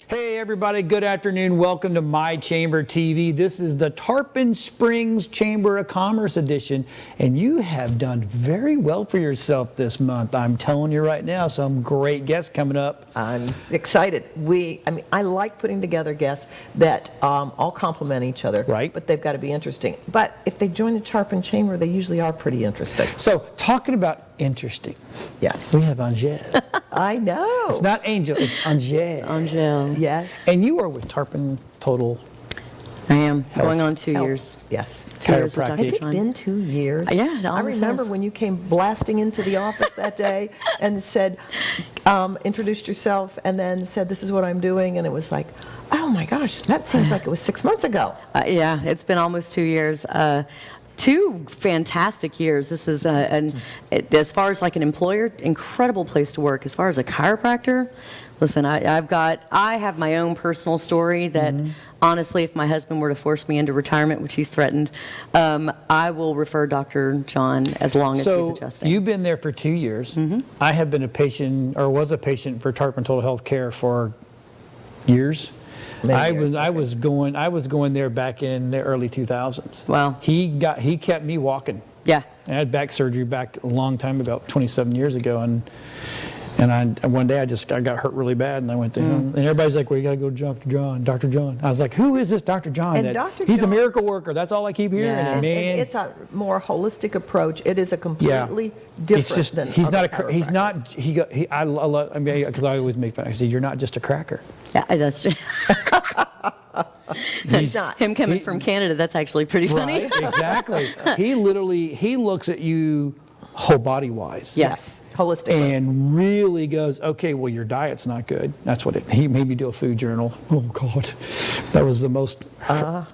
Hey everybody, good afternoon. Welcome to My Chamber TV. This is the Tarpon Springs Chamber of Commerce edition, and you have done very well for yourself this month. I'm telling you right now, some great guests coming up. I'm excited. I like putting together guests that all complement each other, right? But they've got to be interesting. But if they join the Tarpon Chamber, they usually are pretty interesting. So, talking about interesting, yes, we have Anjel. I know. It's not Angel, it's Anjel. It's Anjel. Yes. And you are with Tarpon Total. I am. Health. Going on 2 Health. years. Yes. 2 years with Chiropractic. Dr. Has it John. been 2 years? Yeah, it I almost remember has. when you came blasting into the office that day and said, introduced yourself and then said, this is what I'm doing. And it was like, oh my gosh, that seems like it was 6 months ago. Yeah, it's been almost 2 years. 2 fantastic years. This is, as far as like an employer, incredible place to work. As far as a chiropractor, listen, I have my own personal story that honestly, if my husband were to force me into retirement, which he's threatened, I will refer Dr. John as long as he's adjusting. So you've been there for 2 years. I have been a patient, or was a patient for Tarpon Total Health Care for years. I was going there back in the early 2000s. Wow. He kept me walking. Yeah. I had back surgery back a long time ago, 27 years ago, and one day I got hurt really bad, and I went to him, and everybody's like, "Well, you got to go to Dr. John." I was like, "Who is this Dr. John?" And Dr. He's a John- miracle worker. That's all I keep hearing. Yeah. And man, And it's a more holistic approach. It is a completely different it's just than he's other not a he's not chiropractors. I love, I mean, because I always make fun. I say, "You're not just a cracker." Yeah, that's true. He's not. Him coming from Canada, that's actually pretty funny. Right? Exactly. He looks at you whole body wise. Yeah. Yes, holistically. And really goes, okay, well, your diet's not good. That's what he made me do a food journal. Oh God, that was the most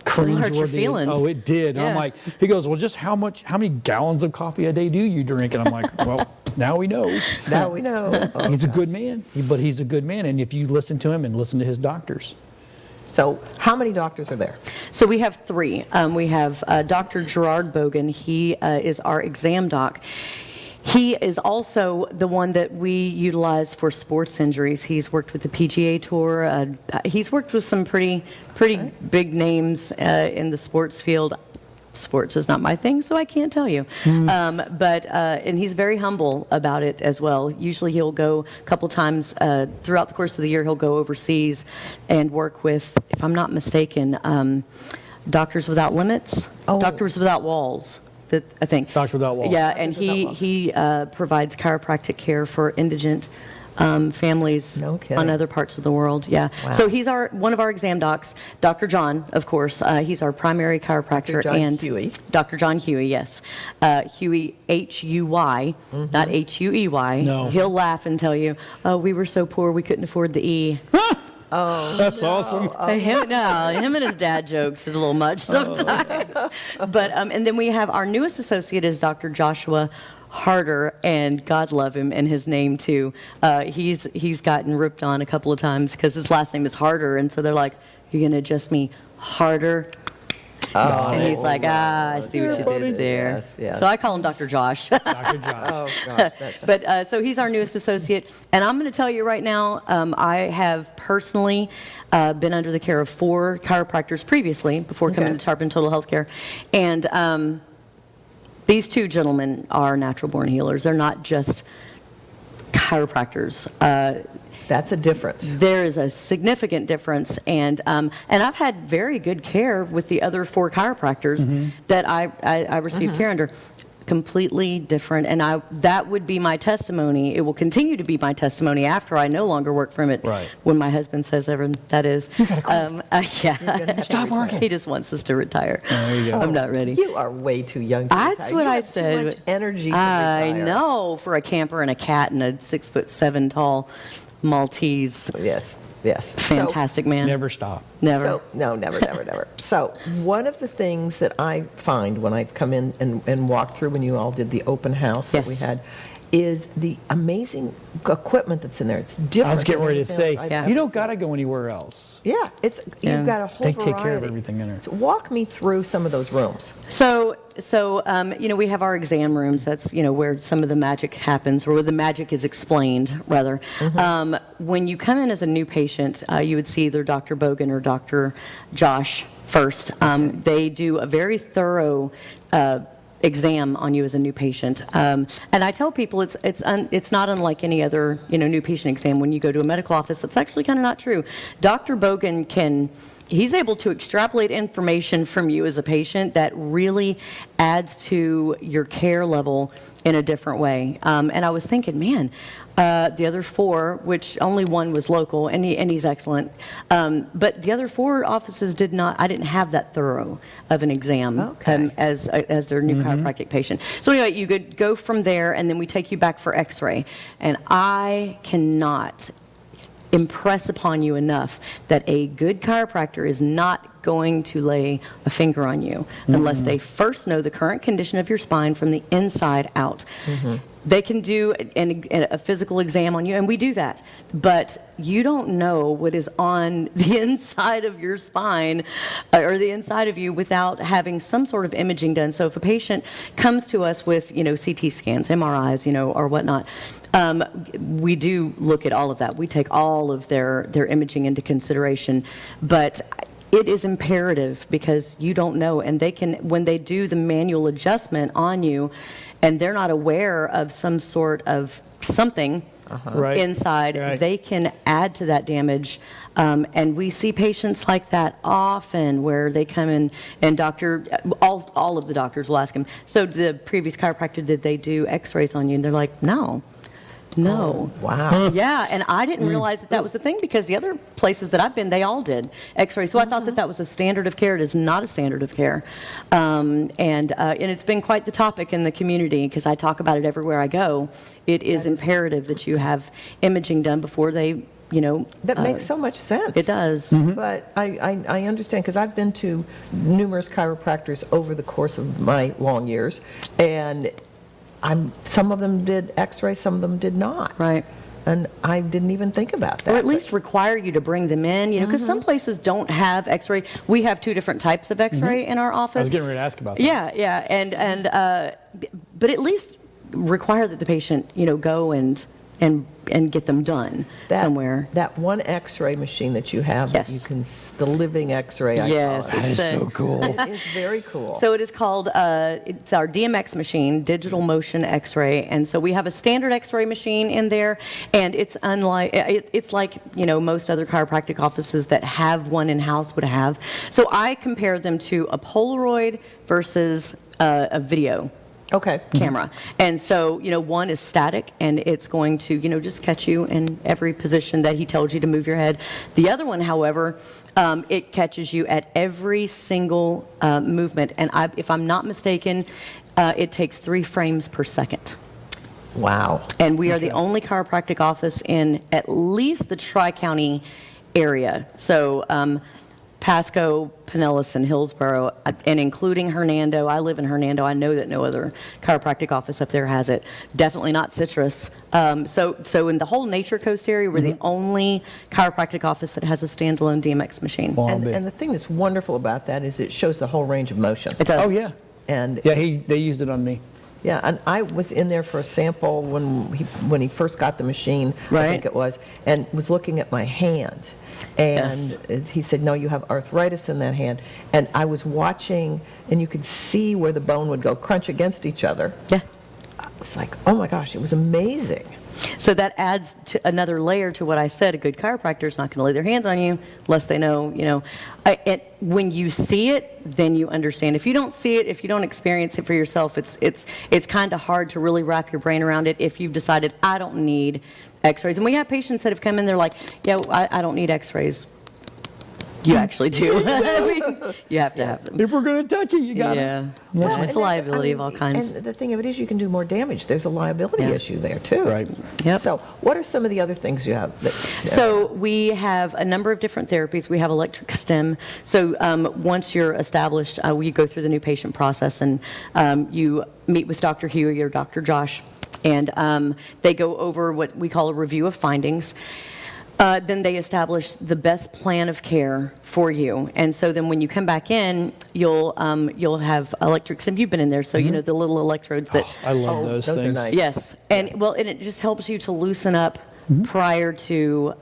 cringe hurt your feelings. Oh, it did. And I'm Yeah. like, he goes, well, just how many gallons of coffee a day do you drink? And I'm like, well, now we know. Now we know. Oh, He's a good man, but he's a good man. And if you listen to him and listen to his doctors. So how many doctors are there? So we have 3. We have Dr. Gerard Bogan. He is our exam doc. He is also the one that we utilize for sports injuries. He's worked with the PGA Tour. He's worked with some pretty big names in the sports field. Sports is not my thing, so I can't tell you. And he's very humble about it as well. Usually he'll go a couple times throughout the course of the year. He'll go overseas and work with, if I'm not mistaken, Doctors Without Limits, Doctors Without Walls. I think. Doctors Without Walls. Yeah, and he provides chiropractic care for indigent families No kidding. on other parts of the world. Yeah. Wow. So he's one of our exam docs. Dr. John, of course, he's our primary chiropractor. Dr. John and Huey. Dr. John Huey, yes. Huey, H-U-Y, not H-U-E-Y. No. He'll laugh and tell you, oh, we were so poor we couldn't afford the E. Oh, That's awesome. Him and his dad jokes is a little much sometimes. But and then we have our newest associate is Dr. Joshua Harder, and God love him and his name too. He's gotten ripped on a couple of times because his last name is Harder, and so they're like, "You're gonna adjust me harder." And he's like, I see what you did there. Yes, yes. So I call him Dr. Josh. Dr. Josh. oh gosh. That's But so he's our newest associate, and I'm going to tell you right now, I have personally been under the care of 4 chiropractors previously before coming to Tarpon Total Healthcare, and these 2 gentlemen are natural-born healers. They're not just chiropractors. That's a difference. There is a significant difference, and I've had very good care with the other 4 chiropractors that I received care under. Completely different, and that would be my testimony. It will continue to be my testimony after I no longer work from it. Right. When my husband says ever that is. You gotta quit. Yeah. Stop working. He just wants us to retire. There you go. I'm not ready. You are way too young to That's retire. what You I have said. Too much energy to I retire. know, for a camper and a cat and a 6'7" tall Maltese. Yes, yes. Fantastic man. Never stop. Never. So, no, never, never, never. So one of the things that I find when I come in and walk through when you all did the open house that we Yes. had is the amazing equipment that's in there. It's different. I was getting than ready to anything say, else I've you ever don't seen. got to go anywhere else. Yeah, you've got a whole They variety. take care of everything in there. So walk me through some of those rooms. So we have our exam rooms. That's, where some of the magic happens, or where the magic is explained, rather. When you come in as a new patient, you would see either Dr. Bogan or Dr. Josh first. They do a very thorough exam on you as a new patient, and I tell people it's not unlike any other new patient exam. When you go to a medical office, that's actually kind of not true. Dr. Bogan he's able to extrapolate information from you as a patient that really adds to your care level in a different way. And I was thinking, man, the other 4, which only one was local, and he's excellent, but the other 4 offices did not. I didn't have that thorough of an exam as their new chiropractic patient. So anyway, you could go from there, and then we take you back for X-ray, and I cannot impress upon you enough that a good chiropractor is not going to lay a finger on you unless they first know the current condition of your spine from the inside out. They can do a physical exam on you, and we do that, but you don't know what is on the inside of your spine or the inside of you without having some sort of imaging done. So if a patient comes to us with CT scans, MRIs, or whatnot, we do look at all of that. We take all of their imaging into consideration, but it is imperative because you don't know, and when they do the manual adjustment on you, and they're not aware of some sort of something inside, they can add to that damage. And we see patients like that often, where they come in and all of the doctors will ask them, so the previous chiropractor, did they do X-rays on you? And they're like, no. Oh, wow. Yeah, and I didn't realize that was the thing, because the other places that I've been, they all did X-rays. So I thought that was a standard of care. It is not a standard of care. And it's been quite the topic in the community, because I talk about it everywhere I go. It is imperative that you have imaging done before they, That makes so much sense. It does. But I understand, because I've been to numerous chiropractors over the course of my long years, and some of them did X-rays, some of them did not. Right. And I didn't even think about that. Or at least require you to bring them in, because some places don't have X-ray. We have 2 different types of X-ray in our office. I was getting ready to ask about that. Yeah, and but at least require that the patient, go and get them done somewhere. That one X-ray machine that you have, that you can, the living X-ray, I Yes, call it. That is so cool. It is very cool. So it is called, it's our DMX machine, Digital Motion X-ray. And so we have a standard X-ray machine in there, and it's it's like, most other chiropractic offices that have one in-house would have. So I compare them to a Polaroid versus a video camera. And so, one is static, and it's going to, just catch you in every position that he tells you to move your head. The other one, however, it catches you at every single movement. And if I'm not mistaken, it takes 3 frames per second. Wow. And we are the only chiropractic office in at least the Tri-County area. So Pasco, Pinellas, and Hillsborough, and including Hernando. I live in Hernando. I know that no other chiropractic office up there has it. Definitely not Citrus. So in the whole Nature Coast area, we're the only chiropractic office that has a standalone DMX machine. And the thing that's wonderful about that is it shows the whole range of motion. It does. Oh, yeah. And Yeah, they used it on me. yeah, and I was in there for a sample when he first got the machine, I think it was, and was looking at my hand. And he said, no, you have arthritis in that hand. And I was watching, and you could see where the bone would go crunch against each other. Yeah. I was like, oh my gosh, it was amazing. So that adds to another layer to what I said. A good chiropractor is not going to lay their hands on you unless they know, when you see it, then you understand. If you don't see it, if you don't experience it for yourself, it's kind of hard to really wrap your brain around it if you've decided, I don't need X-rays. And we have patients that have come in, they're like, yeah, I don't need X-rays. You actually do. You have to have them. If we're going to touch it, you got it. Yeah. Well, It's a liability of all kinds. And the thing of it is, you can do more damage. There's a liability issue there, too. Right. Yep. So what are some of the other things you have? So we have a number of different therapies. We have electric stim. So once you're established, we go through the new patient process, and you meet with Dr. Huey or Dr. Josh. And they go over what we call a review of findings. Then they establish the best plan of care for you. And so then when you come back in, you'll have electrics, and you've been in there, so you know the little electrodes that. I love those those are things. nice. Yes, and and it just helps you to loosen up prior to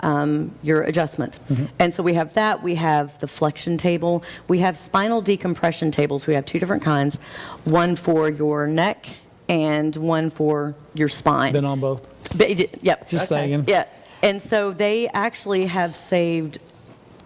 your adjustment. And so we have that. We have the flexion table. We have spinal decompression tables. We have 2 different kinds, one for your neck and one for your spine. Been on both. Yep. Just saying. Yeah. And so they actually have saved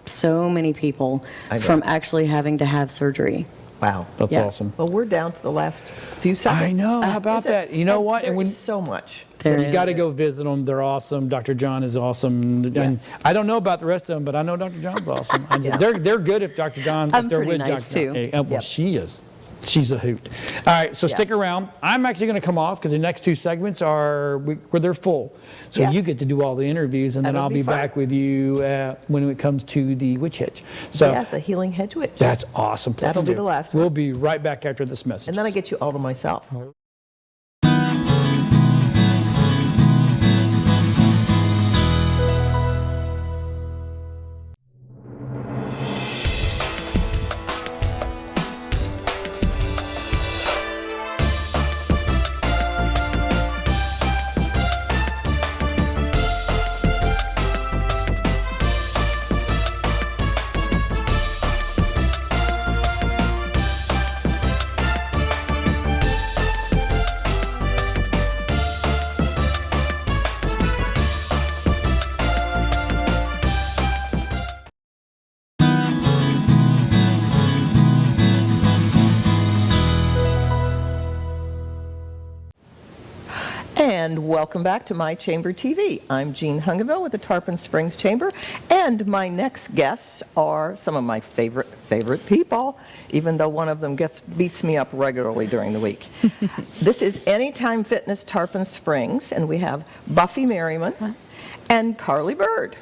so many people from actually having to have surgery. Wow. That's awesome. Well, we're down to the last few seconds. I know. How about that? You know what? And when so much. you got to go visit them. They're awesome. Dr. John is awesome. And I don't know about the rest of them, but I know Dr. John's awesome. They're good if Dr. John's. I'm if they're pretty with nice, Dr. John. too. Well, she is. She's a hoot. All right, so stick around. I'm actually going to come off because the next 2 segments are where they're full. So you get to do all the interviews, and then That'll I'll be fun. back with you when it comes to the witch hitch. So The Healing Hedge Witch. that's awesome. That'll be the last one. We'll be right back after this message. And then I get you all to myself. And welcome back to My Chamber TV. I'm Jean Hungiville with the Tarpon Springs Chamber, and my next guests are some of my favorite people, even though one of them beats me up regularly during the week. This is Anytime Fitness Tarpon Springs, and we have Buffy Merryman and Carly Byrd.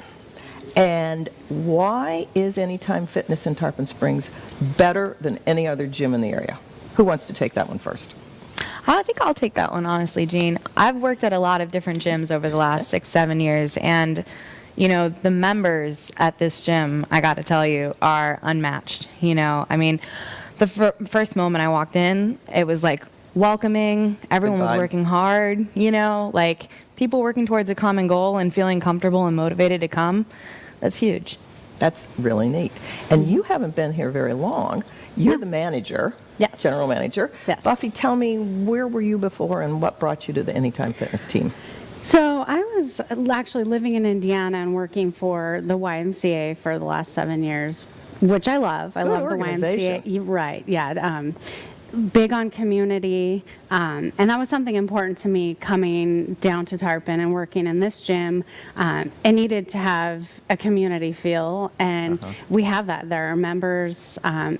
And why is Anytime Fitness in Tarpon Springs better than any other gym in the area? Who wants to take that one first? I think I'll take that one, honestly, Jean. I've worked at a lot of different gyms over the last 6-7 years, and you know, the members at this gym, I got to tell you, are unmatched. You know, I mean, the first moment I walked in, it was like welcoming. Everyone was working hard. You know, like people working towards a common goal and feeling comfortable and motivated to come. That's huge. That's really neat. And you haven't been here very long. You're the manager. Yes. General manager. Yes. Buffy, tell me, where were you before and what brought you to the Anytime Fitness team? So I was actually living in Indiana and working for the YMCA for the last 7 years, which I love. I love the YMCA. Right, yeah. Big on community, and that was something important to me coming down to Tarpon and working in this gym. It needed to have a community feel, and we have that. There are members.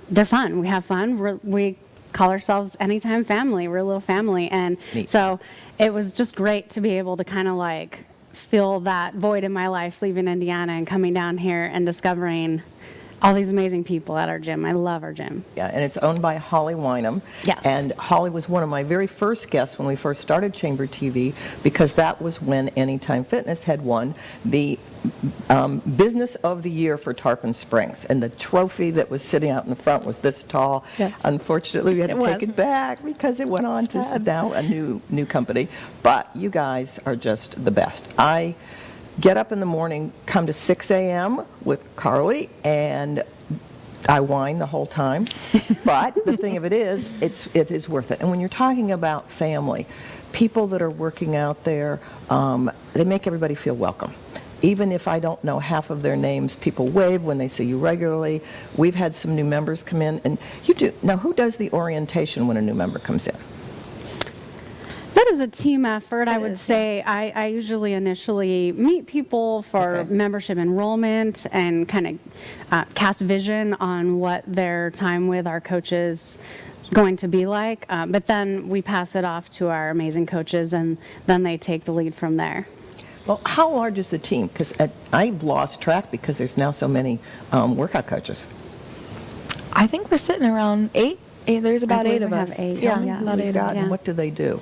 They're fun. We have fun. We call ourselves Anytime Family. We're a little family, and so it was just great to be able to kind of like fill that void in my life, leaving Indiana and coming down here and discovering all these amazing people at our gym. I love our gym. Yeah, and it's owned by Holly Wynham. Yes. And Holly was one of my very first guests when we first started Chamber TV, because that was when Anytime Fitness had won the Business of the Year for Tarpon Springs. And the trophy that was sitting out in the front was this tall. Yes. Unfortunately, we had to take it back because it went on to now a new company. But you guys are just the best. I get up in the morning, come to 6 a.m. with Carly, and I whine the whole time. But the thing of it is, it is worth it. And when you're talking about family, people that are working out there, they make everybody feel welcome. Even if I don't know half of their names, people wave when they see you regularly. We've had some new members come in, and you do. Now, who does the orientation when a new member comes in? That is a team effort, I would say. I usually initially meet people for membership enrollment and kind of cast vision on what their time with our coaches going to be like. But then we pass it off to our amazing coaches, and then they take the lead from there. Well, how large is the team? Because I've lost track because there's now so many workout coaches. I think we're sitting around 8. There's about I 8 believe of we us. have 8. Yeah, Yeah. about 8 of us. And what do they do?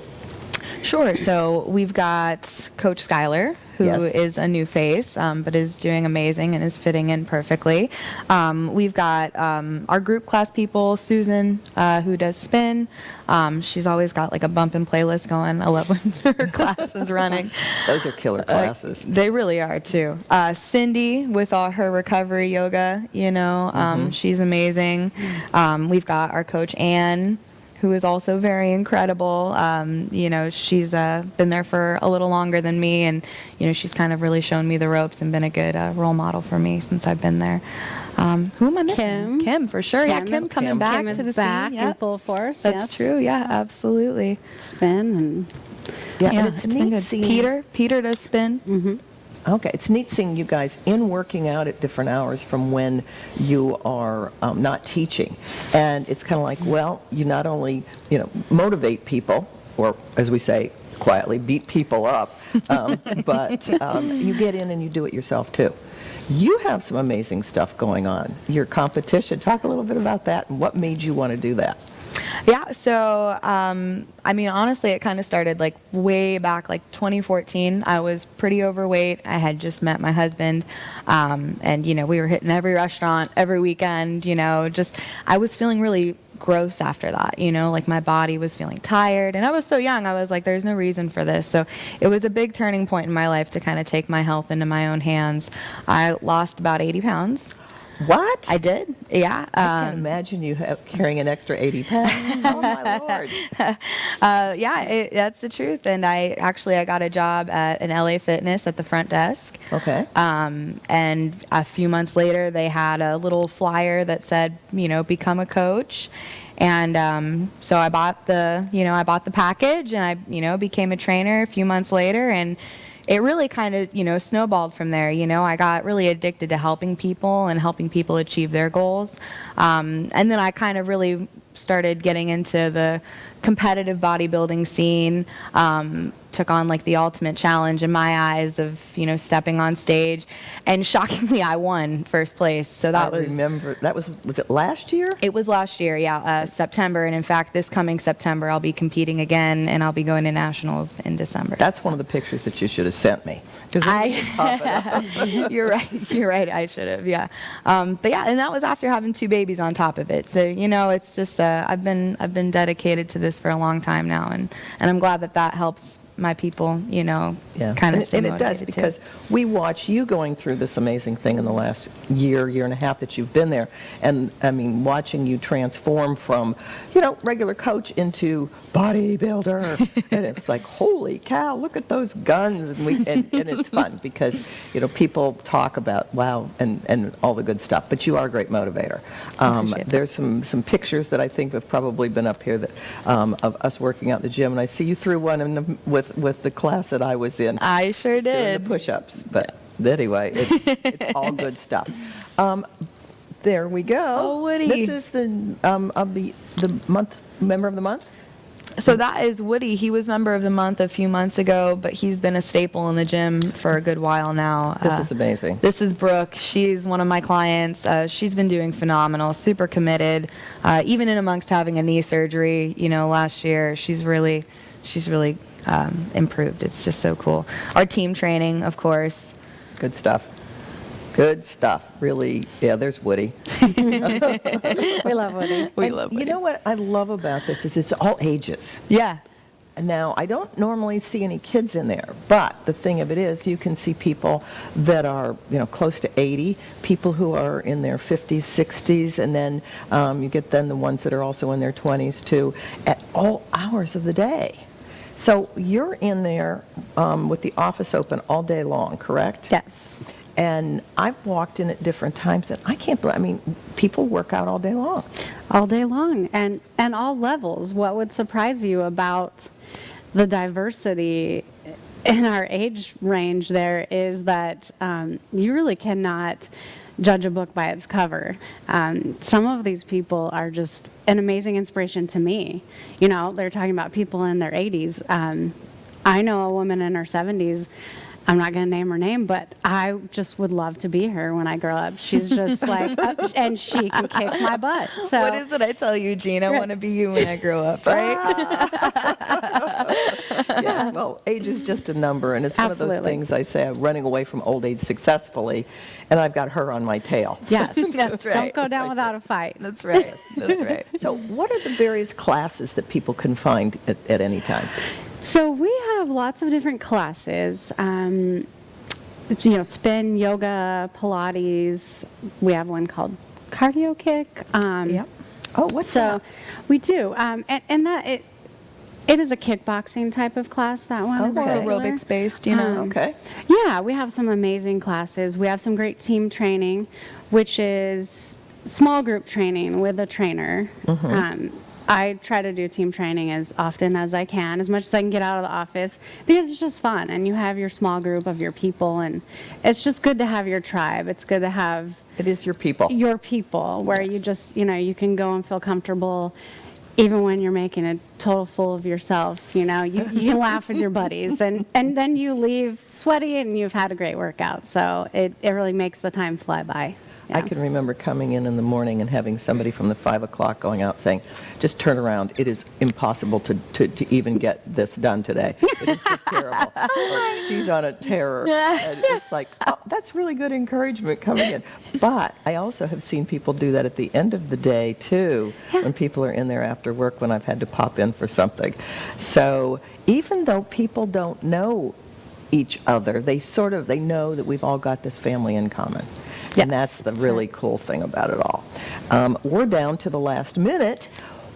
Sure. So we've got Coach Skylar, who is a new face, but is doing amazing and is fitting in perfectly. We've got our group class people, Susan, who does spin. She's always got like a bumping playlist going. I love when her class is running. Those are killer classes. They really are too. Cindy with all her recovery yoga, she's amazing. We've got our coach Anne, who is also very incredible. She's been there for a little longer than me, and she's kind of really shown me the ropes and been a good role model for me since I've been there. Who am I missing? Kim, for sure. Kim coming back to the back scene. in full force. That's true. Yeah, absolutely. Spin and and it's been neat good. seeing Peter does spin. Okay, it's neat seeing you guys in working out at different hours from when you are not teaching. And it's kind of like, well, you not only, motivate people, or as we say quietly, beat people up, but you get in and you do it yourself too. You have some amazing stuff going on. Your competition, talk a little bit about that and what made you want to do that. Yeah, so, honestly, it kind of started like way back, like 2014. I was pretty overweight. I had just met my husband, and, we were hitting every restaurant every weekend, I was feeling really gross after that, like my body was feeling tired, and I was so young. I was like, there's no reason for this. So it was a big turning point in my life to kind of take my health into my own hands. I lost about 80 pounds. What? I did, yeah. I can't imagine you carrying an extra 80 pounds. Oh, my Lord. That's the truth. And I got a job at an LA Fitness at the front desk. Okay. And a few months later, they had a little flyer that said, become a coach. And so I bought the package, and I, became a trainer a few months later, and it really kind of, snowballed from there. I got really addicted to helping people and helping people achieve their goals. And then I kind of really started getting into the competitive bodybuilding scene, took on like the ultimate challenge in my eyes of, stepping on stage, and shockingly I won first place. So that was it last year? It was last year, yeah, September. And in fact, this coming September, I'll be competing again, and I'll be going to nationals in December. That's one of the pictures that you should have sent me. You're right. I should have, yeah. But yeah, and that was after having 2 babies on top of it. So, it's just, I've been dedicated to this for a long time now, and I'm glad that helps my people, kind of stay motivated. And it does, because we watch you going through this amazing thing in the last year and a half that you've been there. And watching you transform from, regular coach into bodybuilder. And it's like, holy cow, look at those guns. And it's fun because, people talk about, wow, and all the good stuff. But you are a great motivator. There's some pictures that I think have probably been up here that of us working out in the gym. And I see you threw one with the class that I was in. I sure did. Doing the push-ups. But anyway, it's all good stuff. There we go. Oh, Woody. This is the month member of the month. So that is Woody. He was member of the month a few months ago, but he's been a staple in the gym for a good while now. This is amazing. This is Brooke. She's one of my clients. She's been doing phenomenal, super committed. Even in amongst having a knee surgery, last year, she's really improved. It's just so cool. Our team training, of course. Good stuff. Really, yeah, there's Woody. We love Woody. We love Woody. You know what I love about this is it's all ages. Yeah. Now, I don't normally see any kids in there, but the thing of it is you can see people that are, close to 80, people who are in their 50s, 60s, and then you get then the ones that are also in their 20s too, at all hours of the day. So you're in there with the office open all day long, correct? Yes. And I've walked in at different times, and I can't believe, people work out all day long. All day long, and all levels. What would surprise you about the diversity in our age range there is that you really cannot judge a book by its cover. Some of these people are just an amazing inspiration to me. They're talking about people in their 80s. I know a woman in her 70s. I'm not going to name her name, but I just would love to be her when I grow up. She's just like, and she can kick my butt. So What is it I tell you, Gene? I want to be you when I grow up, right? Yes, well, age is just a number, and it's one of those Absolutely. things I say, I'm running away from old age successfully, and I've got her on my tail. yes, That's right. don't go down without a fight. That's right. That's right. So what are the various classes that people can find at any time? So we have lots of different classes. Spin, yoga, Pilates. We have one called cardio kick. Yep. Oh, what's So that? we do, and that it is a kickboxing type of class. That one, in More particular. aerobics based, you know. Okay. Yeah, we have some amazing classes. We have some great team training, which is small group training with a trainer. I try to do team training as often as I can, as much as I can get out of the office, because it's just fun, and you have your small group of your people, and it's just good to have your tribe. It's good to have It is your people. your people where you just, you can go and feel comfortable even when you're making a total fool of yourself. You can laugh with your buddies, and then you leave sweaty and you've had a great workout. So it really makes the time fly by. I Yeah. can remember coming in the morning and having somebody from the 5 o'clock going out saying, just turn around. It is impossible to even get this done today. It is just terrible. Or, she's on a terror. And it's like, oh, that's really good encouragement coming in. But I also have seen people do that at the end of the day, too, when people are in there after work, when I've had to pop in for something. So even though people don't know each other, they know that we've all got this family in common. And that's the really cool thing about it all. We're down to the last minute.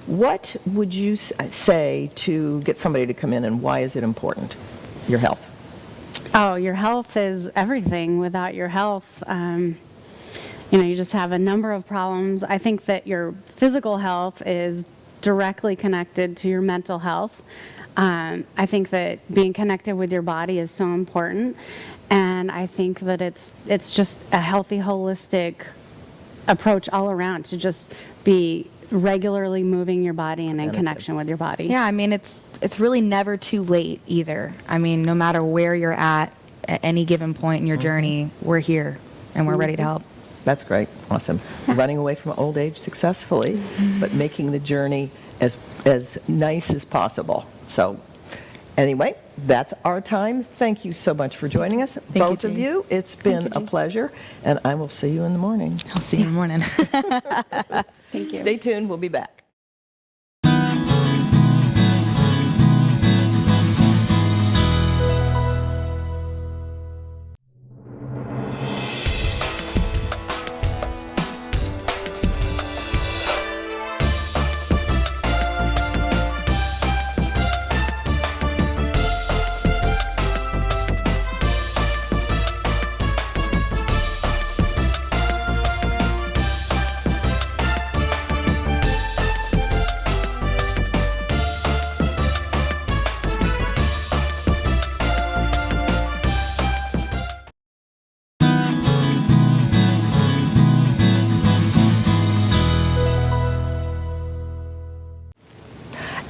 What would you say to get somebody to come in, and why is it important? Your health. Oh, your health is everything. Without your health, you just have a number of problems. I think that your physical health is directly connected to your mental health. I think that being connected with your body is so important, and I think that it's just a healthy, holistic approach all around to just be regularly moving your body and in connection with your body. Yeah, I mean, it's really never too late either. I mean, no matter where you're at any given point in your journey, we're here and we're ready to help. That's great. Awesome. Running away from old age successfully, but making the journey as nice as possible. So anyway, that's our time. Thank you so much for joining us, both of you. It's been a pleasure, and I will see you in the morning. I'll see you in the morning. Thank you. Stay tuned. We'll be back.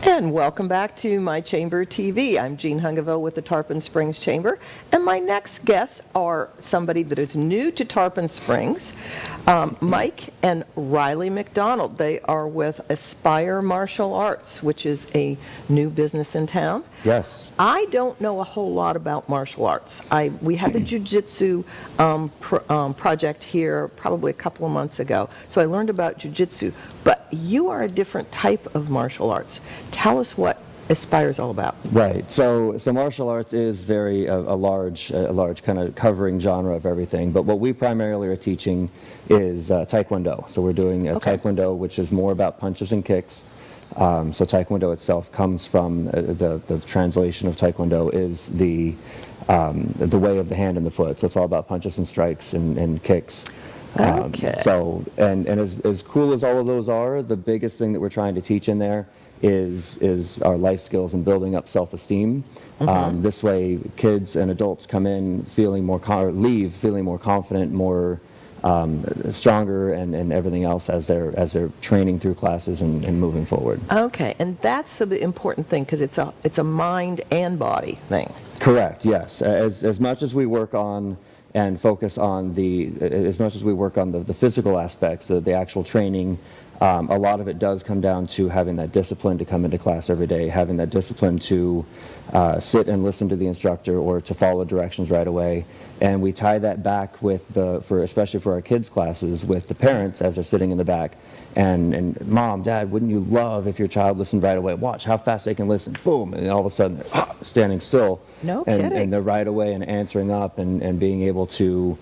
And welcome back to My Chamber TV. I'm Jean Hungiville with the Tarpon Springs Chamber, and my next guests are somebody that is new to Tarpon Springs, Mike and Riley McDonald. They are with Aspire Martial Arts, which is a new business in town. Yes. I don't know a whole lot about martial arts. We had the jiu-jitsu project here probably a couple of months ago, so I learned about jiu-jitsu. But you are a different type of martial arts. Tell us what Aspire is all about. Right. So martial arts is very a large kind of covering genre of everything. But what we primarily are teaching is Taekwondo. So we're doing Taekwondo, which is more about punches and kicks. So Taekwondo itself comes from the translation of Taekwondo is the way of the hand and the foot. So it's all about punches and strikes and kicks. Okay. So and as cool as all of those are, the biggest thing that we're trying to teach in there is our life skills and building up self-esteem. This way, kids and adults come in feeling more leave feeling more confident, more stronger, and everything else as they're training through classes and moving forward. Okay, and that's the important thing, because it's a mind and body thing. Correct, yes. As much as we work on and focus on as much as we work on the physical aspects of the actual training, a lot of it does come down to having that discipline to come into class every day, having that discipline to sit and listen to the instructor or to follow directions right away. And we tie that back with especially for our kids' classes, with the parents as they're sitting in the back. And Mom, Dad, wouldn't you love if your child listened right away? Watch how fast they can listen. Boom, and all of a sudden they're standing still. No and, kidding. And they're right away and answering up and being able to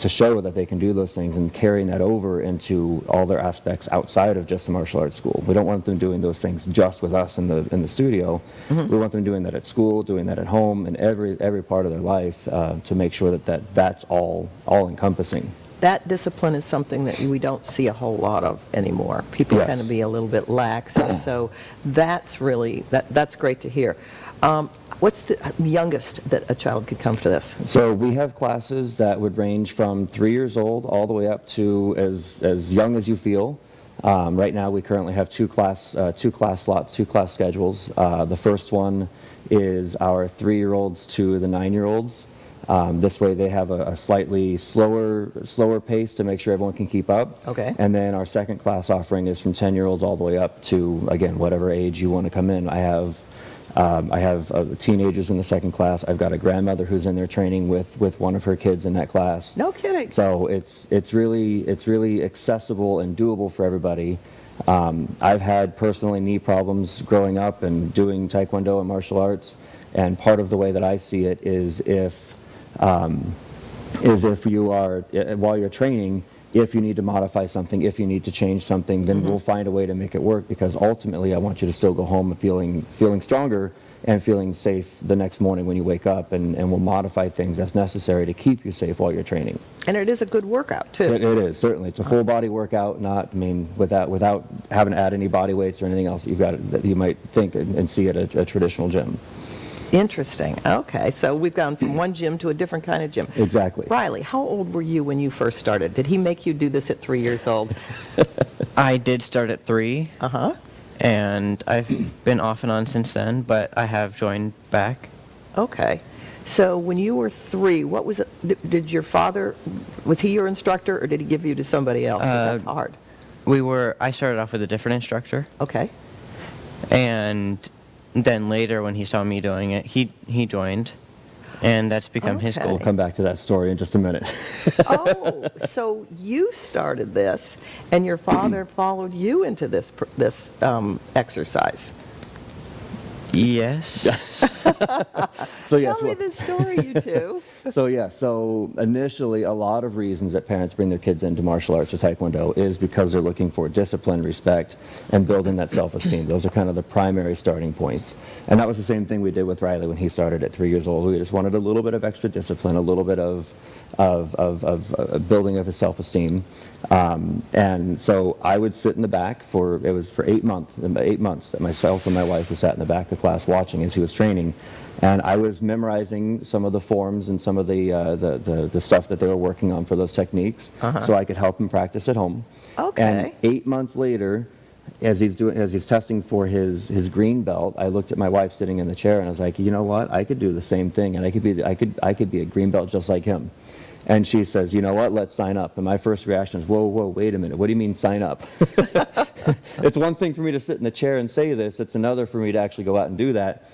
show that they can do those things and carrying that over into all their aspects outside of just the martial arts school. We don't want them doing those things just with us in the studio. Mm-hmm. We want them doing that at school, doing that at home, and every part of their life to make sure that's all encompassing. That discipline is something that we don't see a whole lot of anymore. People Yes. tend to be a little bit lax, and so that's really, that's great to hear. What's the youngest that a child could come to this? So we have classes that would range from 3 years old all the way up to as young as you feel. Right now we currently have two class slots, 2 class schedules. The first one is our 3-year-olds to the 9-year-olds. This way they have a slightly slower pace to make sure everyone can keep up. Okay. And then our second class offering is from 10-year-olds all the way up to, again, whatever age you want to come in. I have teenagers in the second class. I've got a grandmother who's in there training with one of her kids in that class. No kidding. So it's really accessible and doable for everybody. I've had personally knee problems growing up and doing Taekwondo and martial arts, and part of the way that I see it is if you are, while you're training, if you need to modify something, if you need to change something, then we'll find a way to make it work, because ultimately I want you to still go home feeling stronger and feeling safe the next morning when you wake up, and we'll modify things as necessary to keep you safe while you're training. And it is a good workout, too. It is, certainly. It's a full body workout, without having to add any body weights or anything else that you might think and see at a traditional gym. Interesting. Okay, so we've gone from one gym to a different kind of gym. Exactly. Riley, how old were you when you first started? Did he make you do this at 3 years old? I did start at 3. Uh-huh. And I've been off and on since then, but I have joined back. Okay. So when you were 3, what was it? Did your father, was he your instructor, or did he give you to somebody else? 'Cause that's hard. I started off with a different instructor, Okay. and then later when he saw me doing it, he joined, and that's become his Okay. goal. We'll come back to that story in just a minute. Oh, so you started this, and your father followed you into this exercise. Yes. So yes, Tell me the story, you two. So initially a lot of reasons that parents bring their kids into martial arts or Taekwondo is because they're looking for discipline, respect, and building that self-esteem. Those are kind of the primary starting points. And that was the same thing we did with Riley when he started at 3 years old. We just wanted a little bit of extra discipline, a little bit of building of his self-esteem. And so I would sit in the back for 8 months that myself and my wife were sat in the back of the class watching as he was training. And I was memorizing some of the forms and some of the stuff that they were working on for those techniques, so I could help him practice at home. Okay. And 8 months later, as he's testing for his green belt, I looked at my wife sitting in the chair and I was like, you know what? I could do the same thing, and I could be a green belt just like him. And she says, you know what, let's sign up. And my first reaction is, whoa, wait a minute. What do you mean sign up? It's one thing for me to sit in the chair and say this. It's another for me to actually go out and do that.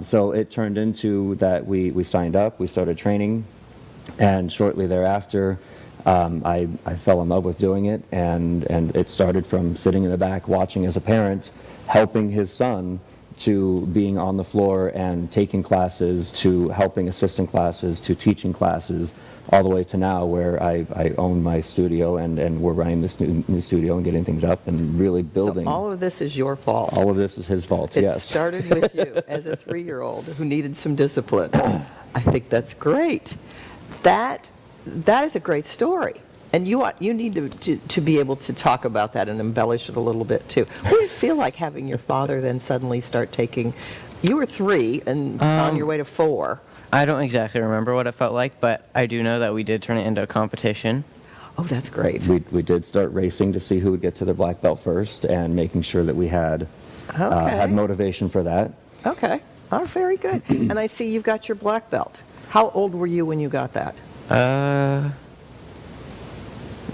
So it turned into that we signed up, we started training, and shortly thereafter, I fell in love with doing it, and it started from sitting in the back watching as a parent, helping his son, to being on the floor and taking classes, to helping assistant classes, to teaching classes, all the way to now where I own my studio and we're running this new studio and getting things up and really building. So all of this is your fault. All of this is his fault, It yes. started with you as a 3-year-old who needed some discipline. I think that's great. That is a great story. And you need to be able to talk about that and embellish it a little bit too. What did it feel like having your father then suddenly start taking, you were 3 and on your way to 4. I don't exactly remember what it felt like, but I do know that we did turn it into a competition. Oh, that's great. We did start racing to see who would get to their black belt first, and making sure that we had Okay. motivation for that. Okay. Oh, very good. And I see you've got your black belt. How old were you when you got that?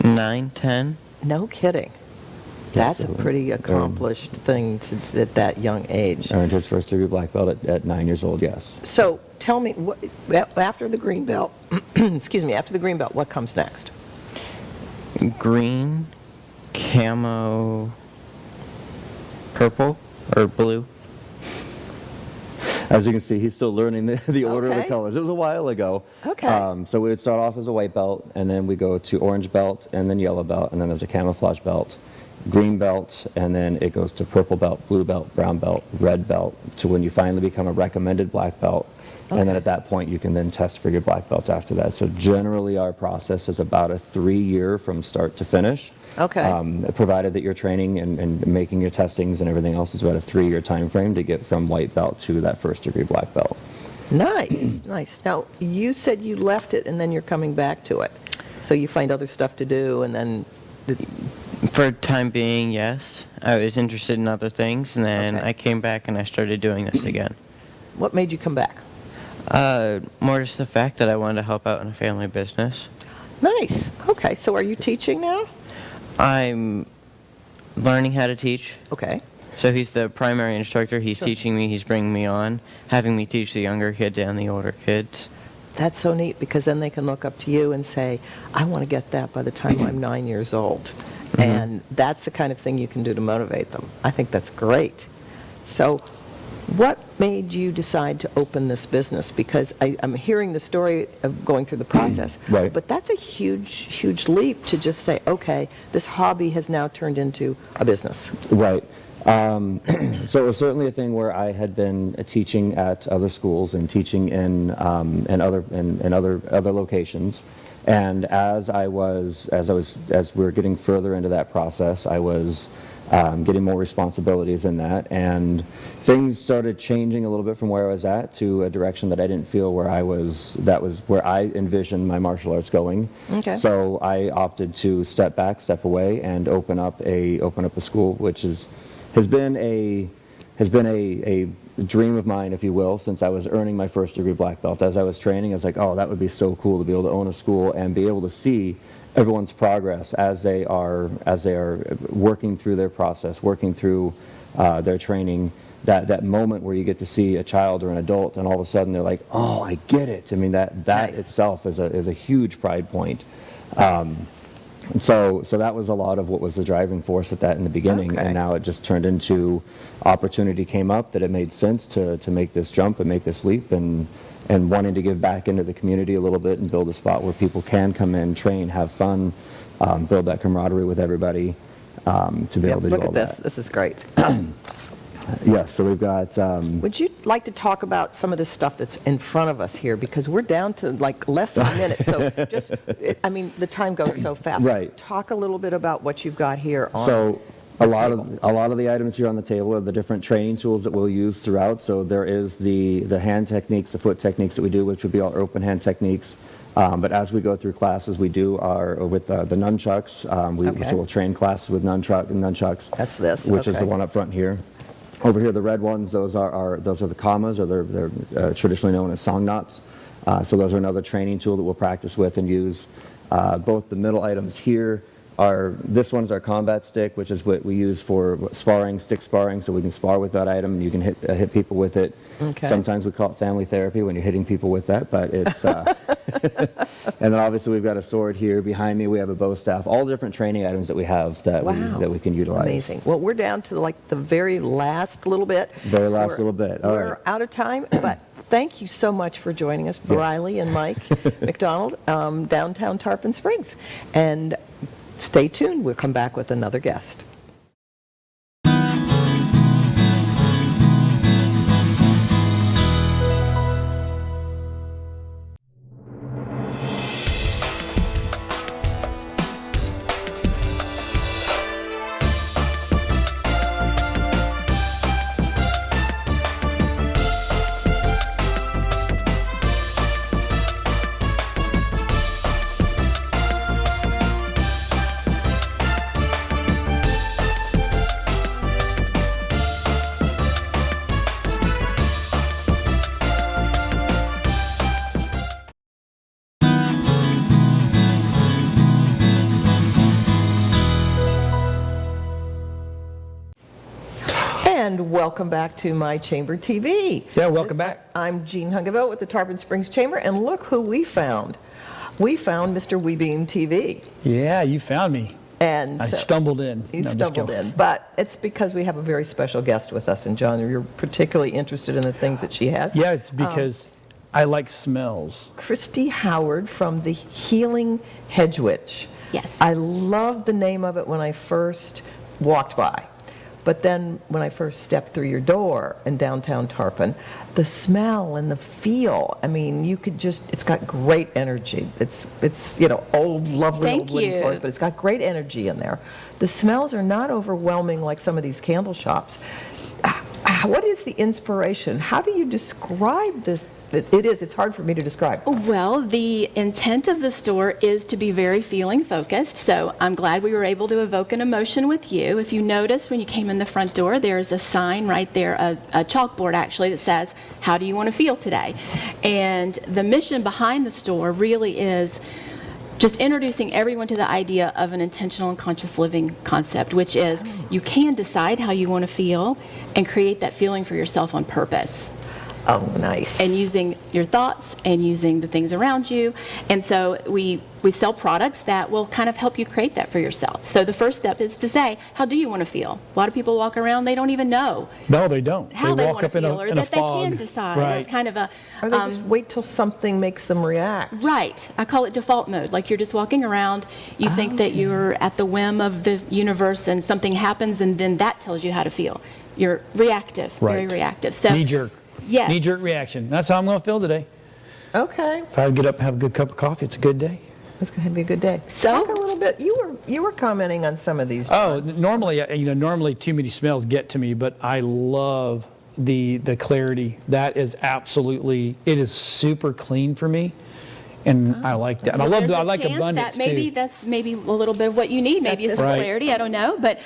9, 10. No kidding. That's a pretty accomplished thing at that young age. Earned his first degree black belt at 9 years old, yes. So tell me, after the green belt, excuse me, after the green belt, what comes next? Green, camo, purple, or blue. As you can see, he's still learning the order of the Okay. colors. It was a while ago. Okay. So we would start off as a white belt, and then we go to orange belt, and then yellow belt, and then there's a camouflage belt, green belt, and then it goes to purple belt, blue belt, brown belt, red belt, to when you finally become a recommended black belt. And then Okay. at that point, you can then test for your black belt after that. So generally, our process is about a 3-year from start to finish. Okay. Provided that you're training and making your testings and everything else is about a 3-year time frame to get from white belt to that first degree black belt. Nice, nice. Now, you said you left it and then you're coming back to it. So you find other stuff to do and then... For time being, yes. I was interested in other things, and then Okay. I came back and I started doing this again. What made you come back? More just the fact that I wanted to help out in a family business. Nice. Okay, so are you teaching now? I'm learning how to teach. Okay. So he's the primary instructor. He's teaching me. He's bringing me on, having me teach the younger kids and the older kids. That's so neat because then they can look up to you and say, I want to get that by the time I'm 9 years old. And that's the kind of thing you can do to motivate them. I think that's great. So what made you decide to open this business? Because I'm hearing the story of going through the process. Right. But that's a huge, huge leap to just say, okay, this hobby has now turned into a business. Right. So it was certainly a thing where I had been teaching at other schools and teaching in other locations. And as we were getting further into that process, I was getting more responsibilities in that, and things started changing a little bit from where I was at to a direction that I didn't feel that was where I envisioned my martial arts going. Okay. So I opted to step back, step away, and open up a school, which has been a dream of mine, if you will, since I was earning my first degree black belt. As I was training, I was like, oh, that would be so cool to be able to own a school and be able to see everyone's progress as they are working through their process, working through their training. That moment where you get to see a child or an adult, and all of a sudden they're like, oh, I get it. I mean, that Nice. itself is a huge pride point. And so that was a lot of what was the driving force at that in the beginning, Okay. and now it just turned into opportunity came up that it made sense to make this jump and make this leap, and wanting to give back into the community a little bit and build a spot where people can come in, train, have fun, build that camaraderie with everybody, to be able to do Look all at this. that. This is great. Yes, so we've got Would you like to talk about some of the stuff that's in front of us here? Because we're down to like less than a minute. So the time goes so fast. Right. Talk a little bit about what you've got here on. So a lot of the items here on the table are the different training tools that we'll use throughout. So there is the hand techniques, the foot techniques that we do, which would be our open hand techniques. But as we go through classes, we do with the nunchucks. Okay. So we'll train classes with nunchucks. That's this, Which is okay. the one up front here. Over here, the red ones, those are the kamas, or they're traditionally known as song knots. So those are another training tool that we'll practice with and use. Both the middle items here this one's our combat stick, which is what we use for sparring, stick sparring, so we can spar with that item and you can hit people with it. Okay. Sometimes we call it family therapy when you're hitting people with that, but it's and then obviously we've got a sword here behind me. We have a bow staff, all the different training items that we have that we can utilize. Amazing. Well, we're down to like the very last little bit. Very last little bit. All We're right. out of time, but thank you so much for joining us, Riley and Mike McDonald, downtown Tarpon Springs. And stay tuned. We'll come back with another guest. And welcome back to My Chamber TV. Yeah, welcome back. I'm Jean Hungiville with the Tarpon Springs Chamber, and look who we found. We found Mr. WeBeam TV. Yeah, you found me. And I so- stumbled in. You No, just stumbled kidding. in, but it's because we have a very special guest with us, and John, you're particularly interested in the things that she has. Yeah, it's because I like smells. Christy Howard from the Healing Hedge Witch. Yes. I loved the name of it when I first walked by. But then when I first stepped through your door in downtown Tarpon, the smell and the feel, I mean, you could just, it's got great energy. It's old, lovely Thank old wooden you. floors, but it's got great energy in there. The smells are not overwhelming like some of these candle shops. What is the inspiration? How do you describe this? It's hard for me to describe. Well, the intent of the store is to be very feeling focused, so I'm glad we were able to evoke an emotion with you. If you notice when you came in the front door, there's a sign right there, a chalkboard actually, that says, how do you want to feel today? And the mission behind the store really is just introducing everyone to the idea of an intentional and conscious living concept, which is you can decide how you want to feel and create that feeling for yourself on purpose. Oh, nice. And using your thoughts and using the things around you. And so we sell products that will kind of help you create that for yourself. So the first step is to say, how do you want to feel? A lot of people walk around, they don't even know No, they don't. how they walk want to up in feel, a, or in a that they fog. can decide. Right. It's kind of a, Or they just wait till something makes them react. right. I call it default mode. Like you're just walking around, you think that you're at the whim of the universe and something happens and then that tells you how to feel. You're reactive, very Right. reactive. So Knee jerk. Yes. Knee jerk reaction. That's how I'm going to feel today. Okay. If I get up and have a good cup of coffee, it's a good day. It's going to be a good day. So- Talk a little bit. You were commenting on some of these. Oh, normally too many smells get to me, but I love the clarity. That is absolutely, it is super clean for me, and I like that. And Well, I there's like chance abundance that maybe too. that's maybe a little bit of what you need. Maybe it's some Right. clarity. I don't know. But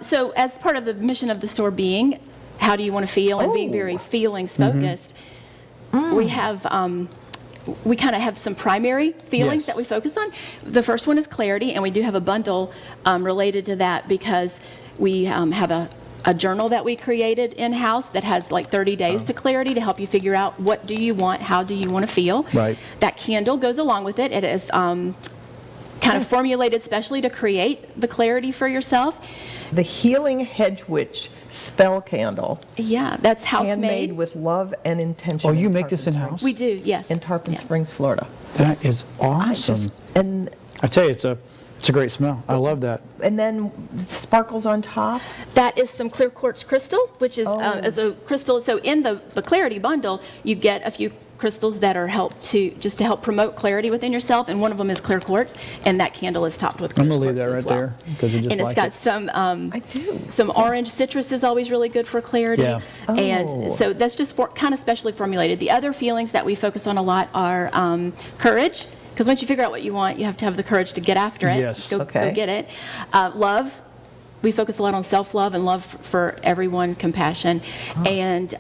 so as part of the mission of the store being, how do you want to feel, and being very feelings focused, we have we kind of have some primary feelings Yes. that we focus on. The first one is clarity, and we do have a bundle related to that because we have a journal that we created in-house that has like 30 days to clarity to help you figure out what do you want, how do you want to feel. Right. That candle goes along with it. It is kind of formulated specially to create the clarity for yourself. The Healing Hedge Witch spell candle, Yeah, that's house handmade made. with love and intention. Oh, you in make this Tarpon in-house? We do, yes. Springs. In Tarpon Yeah. Springs, Florida. That is I awesome. just- and I tell you, it's a great smell. I love that. then sparkles on top. That is some clear quartz crystal, which is Oh. as a crystal. So in the clarity bundle, you get a few crystals that are help to promote clarity within yourself, and one of them is clear quartz, and that candle is topped with clear I'm quartz gonna leave that as right well. there, because I just and it's like got it. some I do. some orange citrus is always really good for clarity. Yeah. And Oh. so that's just kind of specially formulated. The other feelings that we focus on a lot are courage, because once you figure out what you want, you have to have the courage to get after it. Yes. Go Okay. get it. Love. We focus a lot on self-love and love for everyone, compassion. And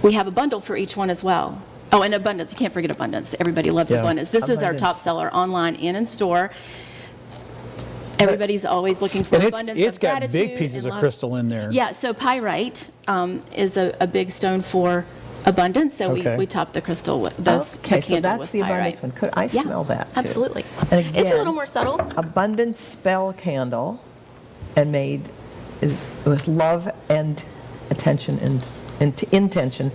we have a bundle for each one as well. Oh, and abundance. You can't forget abundance. Everybody loves Yeah. abundance. This is our Abundance. top seller online and in store. Everybody's always looking for And abundance it's of got gratitude big pieces and of love. crystal in there. Yeah, so pyrite is a big stone for abundance. So Okay. we top the crystal with those. Okay, the so candle that's with the pyrite. abundance one. Could I Yeah, smell that too? Absolutely. And It's a again, little more subtle. Abundance spell candle, and made with love and attention and intention.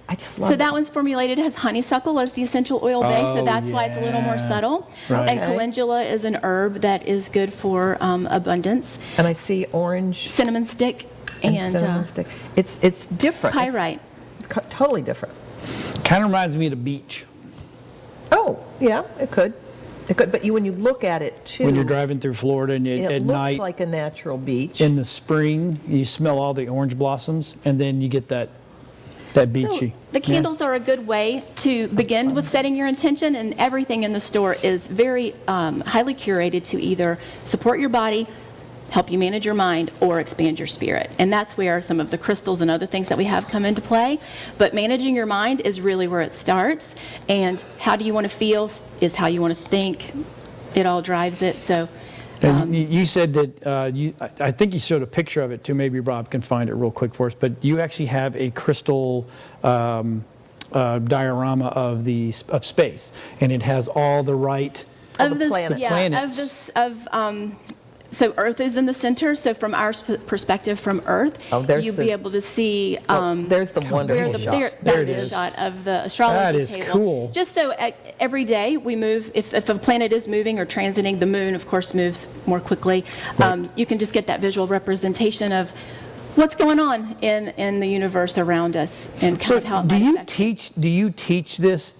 I just love So that one's formulated as honeysuckle as the essential oil base, so Oh, that's why it's a little more yeah. subtle. Right. And Okay. calendula is an herb that is good for abundance. And I see orange Cinnamon stick and and cinnamon stick. It's different. It's pyrite. totally different. Kind of reminds me of the beach. Oh, yeah, it could. It could, but when you look at it too, When you're driving through Florida and it at looks night, like a natural beach. in the spring, you smell all the orange blossoms, and then you get that beachy. So the candles are a good way to begin with setting your intention, and everything in the store is very highly curated to either support your body, help you manage your mind, or expand your spirit. And that's where some of the crystals and other things that we have come into play. But managing your mind is really where it starts, and how do you want to feel is how you want to think. It all drives it. So And you said that I think you showed a picture of it too. Maybe Rob can find it real quick for us. But you actually have a crystal diorama of space, and it has all the right Of the planets. planets. So Earth is in the center. So from our perspective, from Earth, there's you'll the- be able to see there's the where wonderful the shot. There that's it the is. shot of the astrology That is table. cool. Just so every day we move, if a planet is moving or transiting, the moon, of course, moves more quickly. You can just get that visual representation of what's going on in the universe around us and kind So of how it do might you affect teach? Do you teach this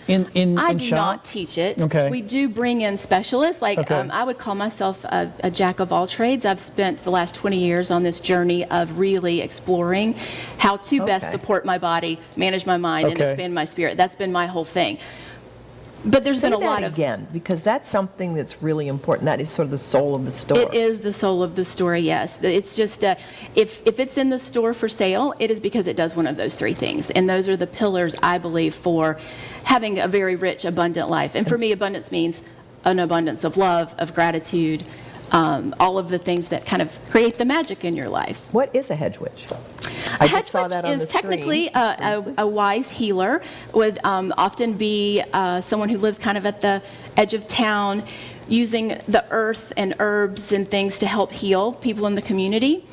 in I in do shop? not teach it. Okay. We do bring in specialists. Like Okay. I would call myself a jack of all trades. I've spent the last 20 years on this journey of really exploring how to best Okay. support my body, manage my mind, and Okay. expand my spirit. That's been my whole thing. But there's Say been a that lot of again, because that's something that's really important. That is sort of the soul of the store. It is the soul of the store, yes. It's just, if it's in the store for sale, it is because it does one of those three things. And those are the pillars, I believe, for having a very rich, abundant life. And for me, abundance means an abundance of love, of gratitude, all of the things that kind of create the magic in your life. What is a hedge witch? I just saw Hedge that on is the screen. technically a wise healer, would often be someone who lives kind of at the edge of town, using the earth and herbs and things to help heal people in the community.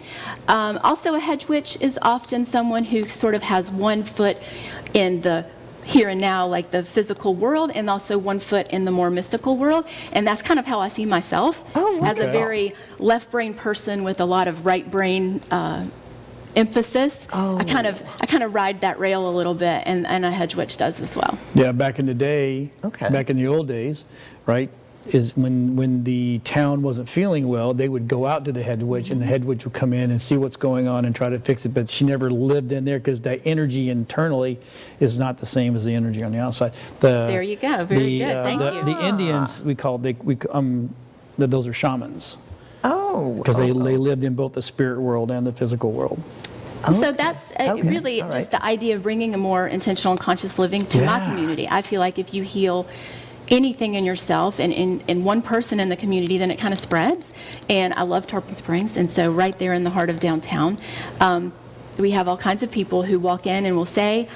Also, a hedge witch is often someone who sort of has one foot in the here and now, like the physical world, and also one foot in the more mystical world. And that's kind of how I see myself, as a Okay. very left brain person with a lot of right brain emphasis. I kind of ride that rail a little bit, and a hedge witch does as well. Yeah, back in the day, Okay. back in the old days, right, is when the town wasn't feeling well, they would go out to the head witch, and the head witch would come in and see what's going on and try to fix it. But she never lived in there because the energy internally is not the same as the energy on the outside. There you go. Very good. Thank you. The Indians, we call those are shamans Oh. because they lived in both the spirit world and the physical world. So that's really All just right. the idea of bringing a more intentional and conscious living to my Yeah. community. I feel like if you heal anything in yourself and in one person in the community, then it kind of spreads. And I love Tarpon Springs, and so right there in the heart of downtown, we have all kinds of people who walk in and will say,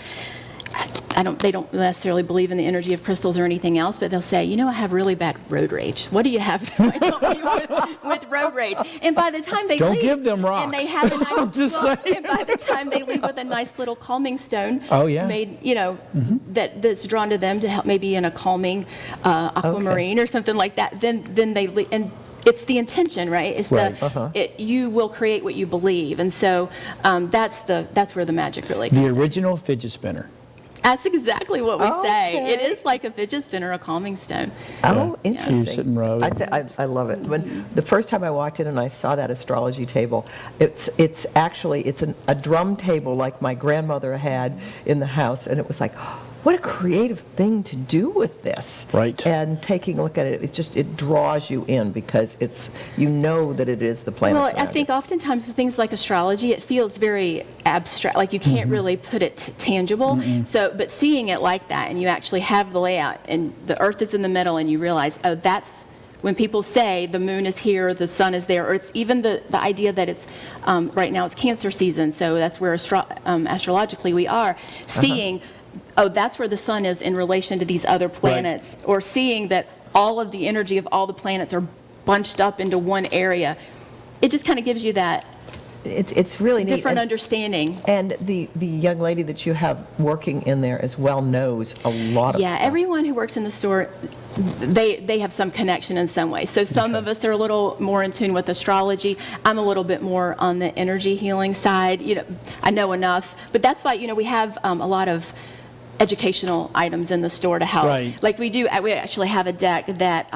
they don't necessarily believe in the energy of crystals or anything else, but they'll say, I have really bad road rage. What do you have to help me with road rage? And by the time they Don't leave, give them and they rocks. have a nice, I'm just saying. and by the time they leave with a nice little calming stone, Oh, yeah. made that's drawn to them to help, maybe in a calming aquamarine or something like that, then they leave. And it's the intention, right? It's Right. you will create what you believe, and so that's where the magic really The comes in. original fidget spinner. That's exactly what we say. Okay. It is like a fidget spinner, a calming stone. Oh, Yeah. interesting. You sit and rub. I love it. When the first time I walked in and I saw that astrology table, it's a drum table like my grandmother had in the house, and it was like, what a creative thing to do with this. Right. And taking a look at it, it draws you in because that it is the planet. Well, I think oftentimes the things like astrology, it feels very abstract, like you can't really put it tangible. So, but seeing it like that, and you actually have the layout, and the Earth is in the middle, and you realize, oh, that's when people say the moon is here, the sun is there, or it's even the idea that it's right now it's Cancer season, so that's where astrologically we are seeing. Oh, that's where the sun is in relation to these other planets, or seeing that all of the energy of all the planets are bunched up into one area. It just kind of gives you that it's really neat. different And- understanding. And the young lady that you have working in there as well knows a lot of Yeah, stuff. everyone who works in the store, they have some connection in some way. So some of us are a little more in tune with astrology. I'm a little bit more on the energy healing side. I know enough, but that's why we have a lot of educational items in the store to help. Right. Like we actually have a deck that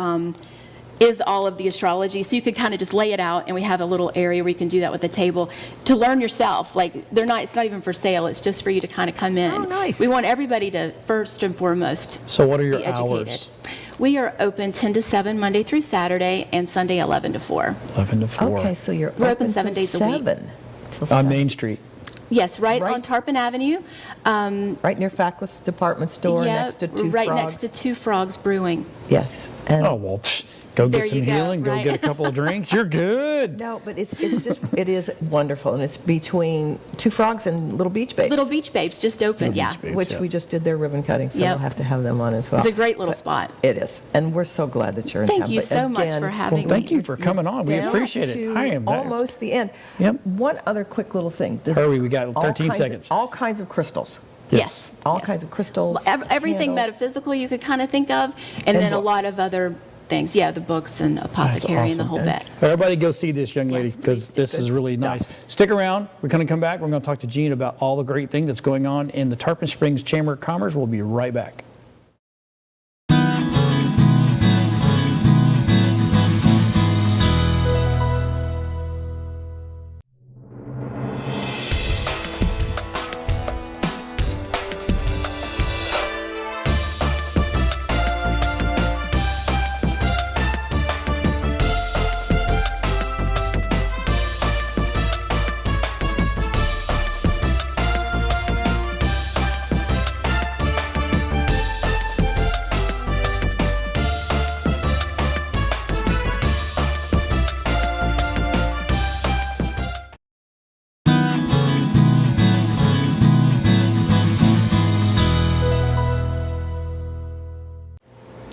is all of the astrology, so you could kind of just lay it out, and we have a little area where you can do that with a table to learn yourself. Like it's not even for sale, it's just for you to kind of come in. Oh, nice. We want everybody to first and foremost So what are your be educated. hours? We are open 10 to 7 Monday through Saturday, and Sunday 11 to 4. 11 to 4. Okay, so you're We're open till 7 days a week. 7 till On 7. Main Street. Yes, right Right. on Tarpon Avenue. Right near Fackless Department Store, Yeah, next to Two right Frogs. next to Two Frogs Brewing. Yes. And Oh, well, Go There get some you go, healing, go right. get a couple of drinks. You're good. No, but it's just, it is wonderful, and it's between Two Frogs and Little Beach Babes. Little Beach Babes just opened, yeah. Babes, which yeah. we just did their ribbon cutting, so Yep. we'll have to have them on as well. It's a great little spot. It is, and we're so glad that you're in Thank town. you But so much again, for having Well, thank me. you for coming on. We down appreciate it. to I am almost the end. Yep. One other quick little thing. There's Hurry, we got all 13 kinds seconds. all kinds of crystals. Yes. All yes. kinds of crystals. Everything candles. metaphysical you could kind of think of, and then a books. lot of other things. Yeah, the books and apothecary and the whole bit. Everybody go see this young lady Yes, because please do. this is really nice. Stick around. We're going to come back. We're going to talk to Gene about all the great things that's going on in the Tarpon Springs Chamber of Commerce. We'll be right back.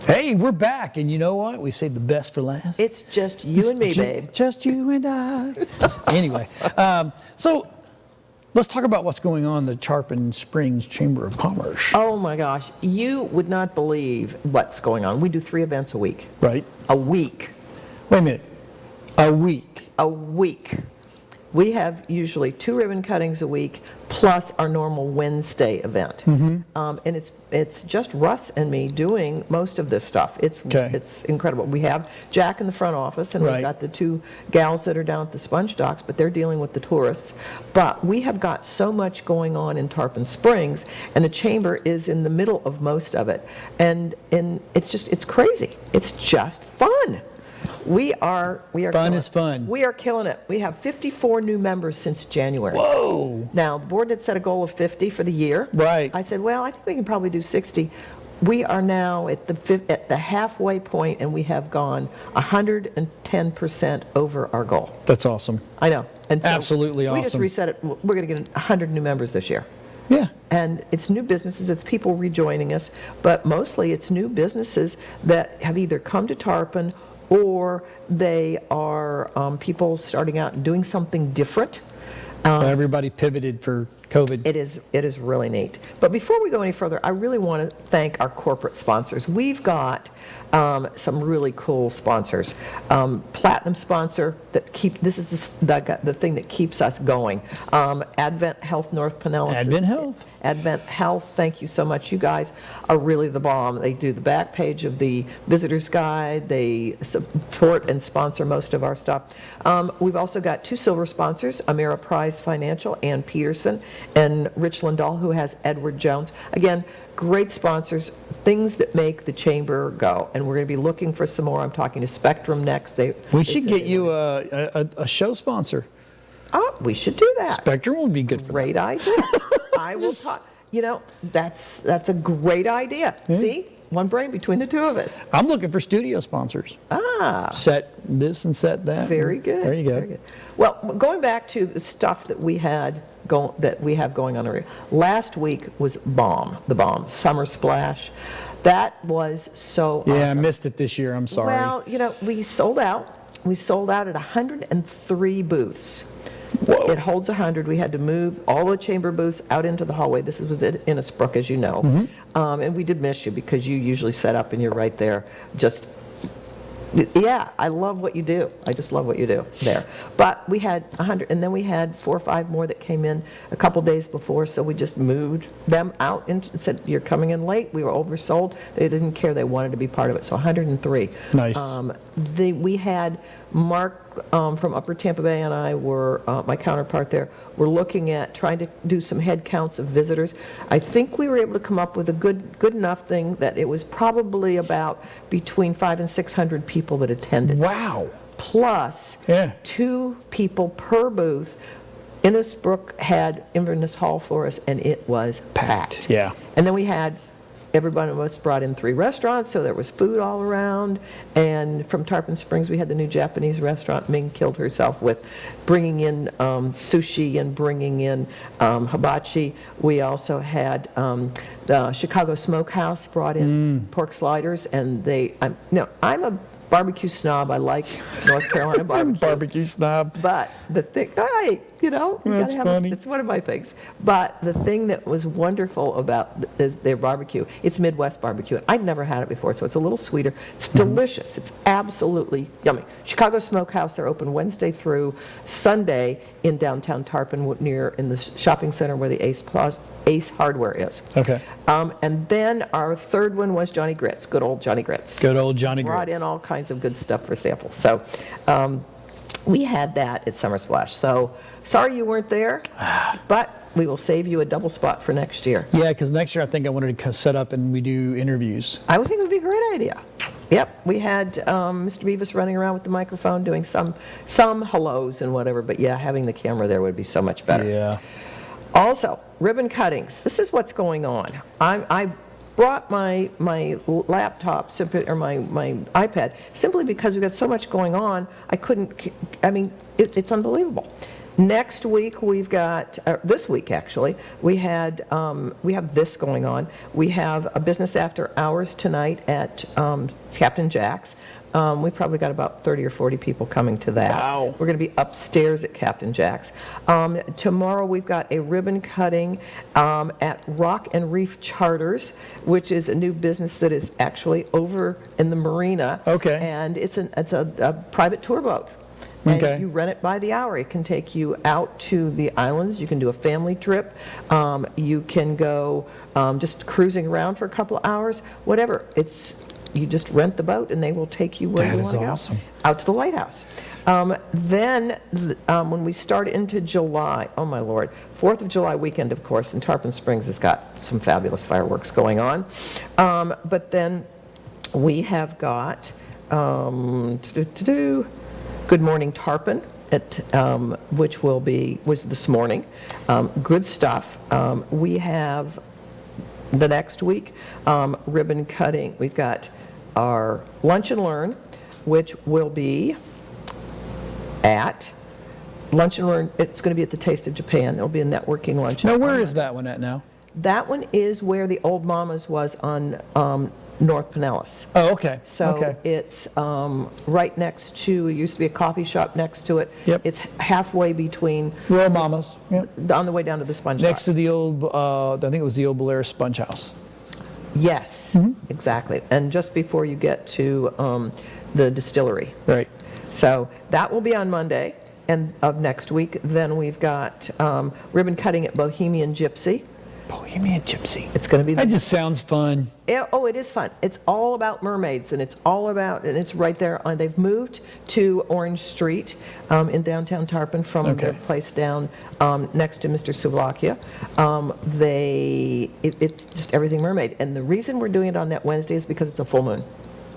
Hey, we're back, and you know what? We saved the best for last. It's just you and me, babe. Just you and I. Anyway, so let's talk about what's going on in the Tarpon Springs Chamber of Commerce. Oh my gosh, you would not believe what's going on. We do 3 events a week. Right? A week. Wait a minute. A week. A week. We have usually 2 ribbon cuttings a week, plus our normal Wednesday event. And it's just Russ and me doing most of this stuff. It's incredible. We have Jack in the front office, and Right. we've got the 2 gals that are down at the sponge docks, but they're dealing with the tourists. But we have got so much going on in Tarpon Springs, and the chamber is in the middle of most of it. And it's crazy. It's just fun. We are Fun killing is it. fun. We are killing it. We have 54 new members since January. Whoa. Now, the board had set a goal of 50 for the year. Right. I said, well, I think we can probably do 60. We are now at the halfway point, and we have gone 110% over our goal. That's awesome. I know. And so Absolutely we just awesome. reset it. We're going to get 100 new members this year. Yeah. And it's new businesses, it's people rejoining us, but mostly it's new businesses that have either come to Tarpon or they are people starting out and doing something different. Everybody pivoted for COVID. It is really neat. But before we go any further, I really want to thank our corporate sponsors. We've got some really cool sponsors. Platinum sponsor that this is the thing that keeps us going. Advent Health North Pinellas. Advent Health. Advent Health, thank you so much. You guys are really the bomb. They do the back page of the visitor's guide. They support and sponsor most of our stuff. We've also got 2 silver sponsors, Ameriprise Financial, Ann Peterson, and Rich Lindahl, who has Edward Jones. Again, great sponsors, things that make the chamber go. And we're going to be looking for some more. I'm talking to Spectrum next. We should get you a show sponsor. Oh, we should do that. Spectrum would be good for Great idea. I will talk. You know, that's a great idea. See? One brain between the 2 of us. I'm looking for studio sponsors. Set this and set that. Very good. There you go. Very good. Well, going back to the stuff that we have going on. Last week was the bomb, Summer Splash. That was so awesome. Yeah, I missed it this year. I'm sorry. Well, you know, we sold out. We sold out at 103 booths. Whoa. It holds 100. We had to move all the chamber booths out into the hallway. This was in Innisbrook, as you know. And we did miss you because you usually set up and you're right there. Yeah, I love what you do. I just love what you do there. But we had 100, and then we had 4 or 5 more that came in a couple days before, so we just moved them out and said, you're coming in late. We were oversold. They didn't care. They wanted to be part of it. So 103. Nice. We had Mark from Upper Tampa Bay and I were, my counterpart there, were looking at trying to do some head counts of visitors. I think we were able to come up with a good enough thing that it was probably about between 500 and 600 people that attended. Wow. Plus 2 people per booth. Innisbrook had Inverness Hall for us, and it was packed. Yeah. And then we had everybody was brought in 3 restaurants, so there was food all around. And from Tarpon Springs, we had the new Japanese restaurant Ming killed herself with, bringing in sushi and bringing in hibachi. We also had the Chicago Smokehouse brought in pork sliders, and I'm a barbecue snob. I like North Carolina barbecue. Barbecue snob. But the thing, you That's gotta funny. it's one of my things. But the thing that was wonderful about their barbecue, it's Midwest barbecue. I'd never had it before, so it's a little sweeter. It's delicious. It's absolutely yummy. Chicago Smokehouse, they're open Wednesday through Sunday in downtown Tarpon, in the shopping center where the Ace Hardware is. Okay. And then our third one was Johnny Grits, good old Johnny Grits. Good old Johnny Brought Grits. in all kinds of good stuff for samples. So we had that at Summer Splash. So sorry you weren't there, but we will save you a double spot for next year. Yeah, because next year I think I wanted to set up and we do interviews. I would think it would be a great idea. Yep, we had Mr. Beavis running around with the microphone doing some hellos and whatever, but yeah, having the camera there would be so much better. Yeah. Also, ribbon cuttings. This is what's going on. I brought my laptop, or my iPad, simply because we've got so much going on. It's unbelievable. Next week we've got, this week actually, we have this going on. We have a business after hours tonight at Captain Jack's. We've probably got about 30 or 40 people coming to that. Wow. We're going to be upstairs at Captain Jack's. Tomorrow we've got a ribbon cutting at Rock and Reef Charters, which is a new business that is actually over in the marina. Okay. And it's a private tour boat. And Okay. you rent it by the hour. It can take you out to the islands. You can do a family trip. You can go just cruising around for a couple of hours, whatever. You just rent the boat and they will take you where That you is want to go. awesome. Out to the lighthouse. Then when we start into July, oh my Lord, 4th of July weekend, of course, and Tarpon Springs has got some fabulous fireworks going on. But then we have got Good Morning Tarpon, which was this morning. Good stuff. We have the next week ribbon cutting. We've got our Lunch and Learn, which will be at Lunch and Learn. It's going to be at the Taste of Japan. There'll be a networking lunch. Now, where is that one at now? That one is where the Old Mama's was on North Pinellas. Oh, okay. So okay. it's right next to, it used to be a coffee shop next to it. Yep. It's halfway between, Royal Mamas. Yep. on the way down to the Sponge Next Bar. to the old, I think it was the old Belair Sponge House. Yes, exactly. And just before you get to the distillery. Right. So that will be on Monday of next week. Then we've got ribbon cutting at Bohemian Gypsy. Bohemian Gypsy. It's going to be That just sounds fun. it is fun. It's all about mermaids, and it's right there. They've moved to Orange Street in downtown Tarpon from their place down next to Mr. Souvlakia. It's just everything mermaid. And the reason we're doing it on that Wednesday is because it's a full moon.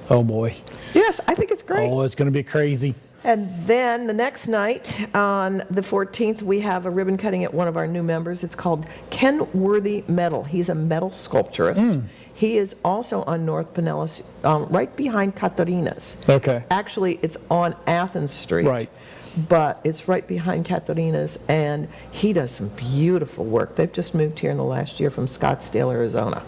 Oh, boy. Yes, I think it's great. Oh, it's going to be crazy. And then the next night, on the 14th, we have a ribbon cutting at one of our new members. It's called Ken Worthy Metal. He's a metal sculpturist. He is also on North Pinellas, right behind Catarina's. Okay. Actually, it's on Athens Street. Right. But it's right behind Catarina's, and he does some beautiful work. They've just moved here in the last year from Scottsdale, Arizona.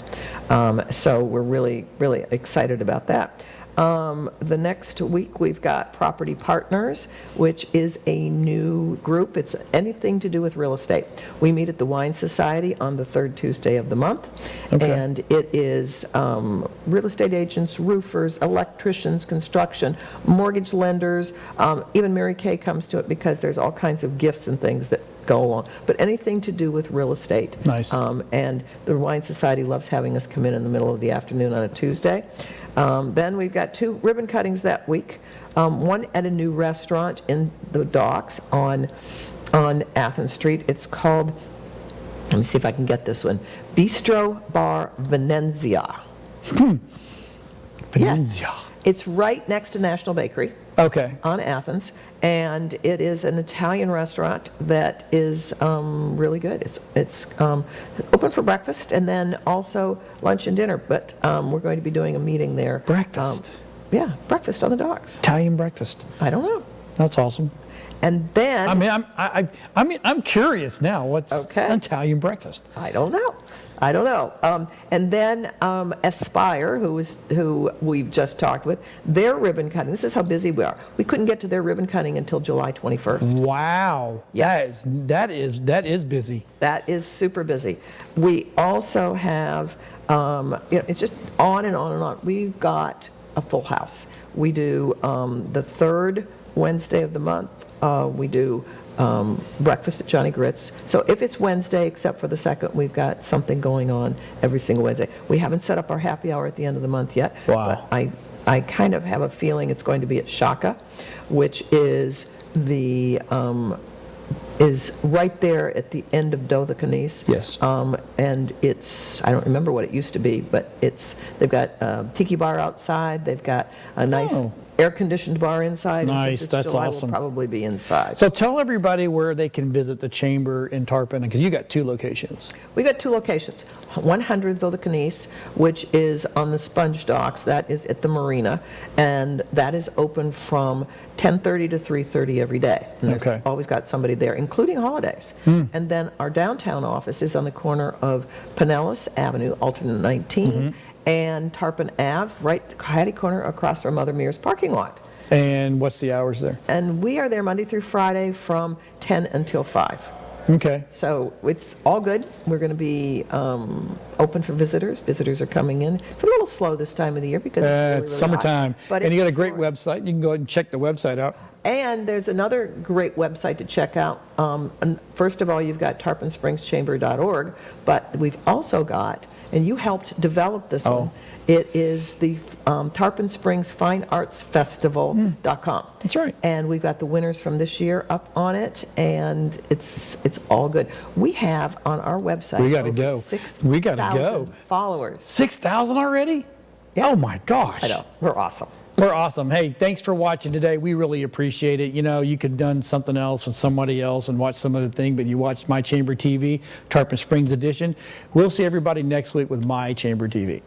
So we're really, really excited about that. The next week we've got Property Partners, which is a new group. It's anything to do with real estate. We meet at the Wine Society on the third Tuesday of the month, and it is real estate agents, roofers, electricians, construction, mortgage lenders. Even Mary Kay comes to it because there's all kinds of gifts and things that go along, but anything to do with real estate. Nice. And the Wine Society loves having us come in the middle of the afternoon on a Tuesday. Then we've got 2 ribbon cuttings that week, one at a new restaurant in the docks on Athens Street. It's called, let me see if I can get this one, Bistro Bar Venezia. Venezia. It's right next to National Bakery Okay. on Athens, and it is an Italian restaurant that is really good. It's open for breakfast and then also lunch and dinner, but we're going to be doing a meeting there. Breakfast. Yeah, breakfast on the docks. Italian breakfast. I don't know. That's awesome. And then... I'm curious now. What's Okay. Italian breakfast? I don't know. And then Aspire, who we've just talked with, their ribbon cutting. This is how busy we are. We couldn't get to their ribbon cutting until July 21st. Wow. Yes. That is busy. That is super busy. We also have, it's just on and on and on. We've got a full house. We do the third Wednesday of the month. We do breakfast at Johnny Grit's. So if it's Wednesday, except for the second, we've got something going on every single Wednesday. We haven't set up our happy hour at the end of the month yet. Wow. But I kind of have a feeling it's going to be at Shaka, which is is right there at the end of Doe the Canis. Yes. And it's, I don't remember what it used to be, but they've got a tiki bar outside, they've got a nice air-conditioned bar inside. and Nice, since it's that's July, awesome. We'll probably be inside. So tell everybody where they can visit the chamber in Tarpon, because you got 2 locations. We got 2 locations. 100 Doe the Canis, which is on the sponge docks. That is at the marina, and that is open from 10:30 to 3:30 every day. And there's Okay. always got somebody there, including holidays. And then our downtown office is on the corner of Pinellas Avenue, alternate 19, and Tarpon Ave, right catty corner across from Mother Mears parking lot. And what's the hours there? And we are there Monday through Friday from 10 until 5. Okay. So it's all good. We're going to be open for visitors. Visitors are coming in. It's a little slow this time of the year because it's really, really It's hot. summertime. But And you got a it's great for- website. You can go ahead and check the website out. And there's another great website to check out. And first of all, you've got tarponsprings.chamber.org, but we've also got, and you helped develop this one, it is the Tarpon Springs Fine Arts Festival.com. That's right. And we've got the winners from this year up on it, and it's all good. We have on our website We gotta over go. 6,000 We gotta go. followers. 6,000 already? Yeah. Oh my gosh. I know, we're awesome. We're awesome. Hey, thanks for watching today. We really appreciate it. You know, you could have done something else with somebody else and watch some other thing, but you watched My Chamber TV, Tarpon Springs edition. We'll see everybody next week with My Chamber TV.